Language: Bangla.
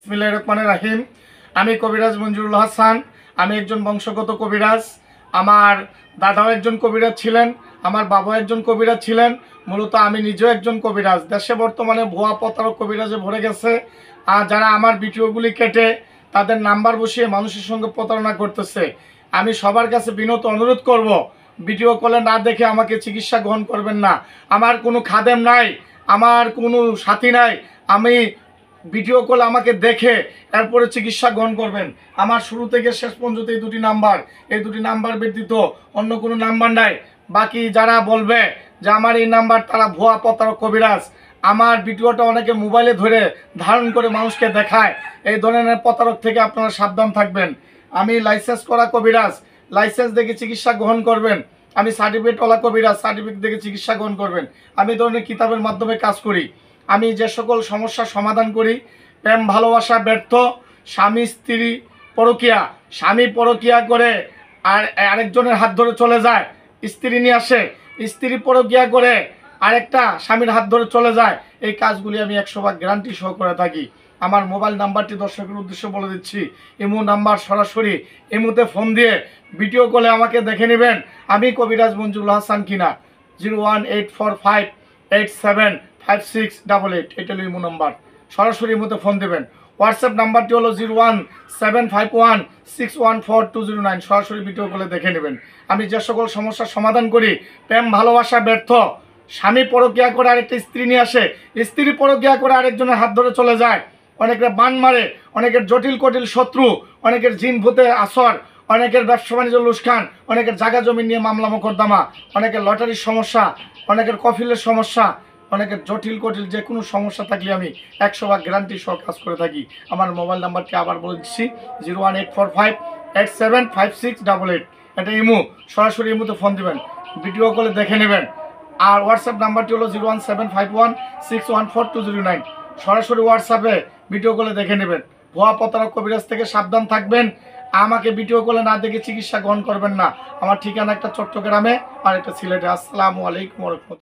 বিসমিল্লাহির রহমানির রহিম। আমি কবিরাজ মঞ্জুরুল হাসান। আমি একজন বংশগত কবিরাজ। আমার দাদাও একজন কবিরাজ ছিলেন, আমার বাবাও একজন কবিরাজ ছিলেন। মূলত আমি নিজেও একজন কবিরাজ। দেশে বর্তমানে ভুয়া প্রতারক কবিরাজে ভরে গেছে। আর যারা আমার ভিডিওগুলি কেটে তাদের নাম্বার বসিয়ে মানুষের সঙ্গে প্রতারণা করতেছে। আমি সবার কাছে বিনত অনুরোধ করব, ভিডিও কলে না দেখে আমাকে চিকিৎসা গ্রহণ করবেন না। আমার কোনো খাদেম নাই, আমার কোনো সাথী নাই। আমি ভিডিও কল আমাকে দেখে এরপরে চিকিৎসা গ্রহণ করবেন। আমার শুরু থেকে শেষ পর্যন্ত এই দুটি নাম্বার ব্যতীত অন্য কোনো নাম্বার নাই। বাকি যারা বলবে যে আমার এই নাম্বার, তারা ভুয়া প্রতারক কবিরাজ। আমার ভিডিওটা অনেকে মোবাইলে ধরে ধারণ করে মানুষকে দেখায়। এই ধরনের প্রতারক থেকে আপনারা সাবধান থাকবেন। আমি লাইসেন্স করা কবিরাজ, লাইসেন্স দেখে চিকিৎসা গ্রহণ করবেন। আমি সার্টিফিকেটওয়ালা কবিরাজ, সার্টিফিকেট দেখে চিকিৎসা গ্রহণ করবেন। আমি এই ধরনের কিতাবের মাধ্যমে কাজ করি। আমি যে সকল সমস্যার সমাধান করি, প্রেম ভালোবাসা ব্যর্থ, স্বামী স্ত্রী পরকীয়া, স্বামী পরকীয়া করে আর আরেকজনের হাত ধরে চলে যায়, স্ত্রী নিয়ে আসে, স্ত্রী পরকীয়া করে আরেকটা স্বামীর হাত ধরে চলে যায়, এই কাজগুলি আমি 100% গ্যারান্টি সহ করে থাকি। আমার মোবাইল নাম্বারটি দর্শকের উদ্দেশ্যে বলে দিচ্ছি। ইমো নাম্বার, সরাসরি ইমোতে ফোন দিয়ে ভিডিও কলে আমাকে দেখে নেবেন আমি কবিরাজ মঞ্জুরুল হাসান কিনা। 01845875688, এটা হলো ইমো নাম্বার। সরাসরি ইমোতে ফোন দেবেন। হোয়াটসঅ্যাপ নাম্বারটি হলো 01751614209। সরাসরি ভিডিও কলে দেখে নেবেন। আমি যে সকল সমস্যার সমাধান করি, প্রেম ভালোবাসা ব্যর্থ, স্বামী পরকীয়া করে আরেকটা স্ত্রী নিয়ে আসে, স্ত্রী পরকীয়া করে আরেকজনের হাত ধরে চলে যায়, অনেকের বান মারে, অনেকের জটিল কটিল শত্রু, অনেকের জিন ভূতে আসর, অনেকের ব্যবসা বাণিজ্য লুসখান, অনেকের জায়গা জমি নিয়ে মামলা মোকদ্দমা, অনেকের লটারির সমস্যা, অনেকের কফিলের সমস্যা, অনেকের জটিল কটিল যে কোনো সমস্যা থাকলে আমি 100% গ্যারান্টি সহ কাজ করে থাকি। আমার মোবাইল নাম্বারটি আবার বলে দিচ্ছি, 01845875688। এটা ইমো, সরাসরি ইমোতে ফোন দেবেন, ভিডিও কলে দেখে নেবেন। আর হোয়াটসঅ্যাপ নাম্বারটি হলো 01751614209। সরাসরি হোয়াটসঅ্যাপে ভিডিও কলে দেখে নেবেন। ভুয়া প্রতারক কবিরাজ থেকে সাবধান থাকবেন। আমাকে ভিডিও কলে না দেখে চিকিৎসা গ্রহণ করবেন না। আমার ঠিকানা একটা চট্টগ্রামে আর একটা সিলেটে। আসসালামু আলাইকুম ওয়া রাহমাতুল্লাহ।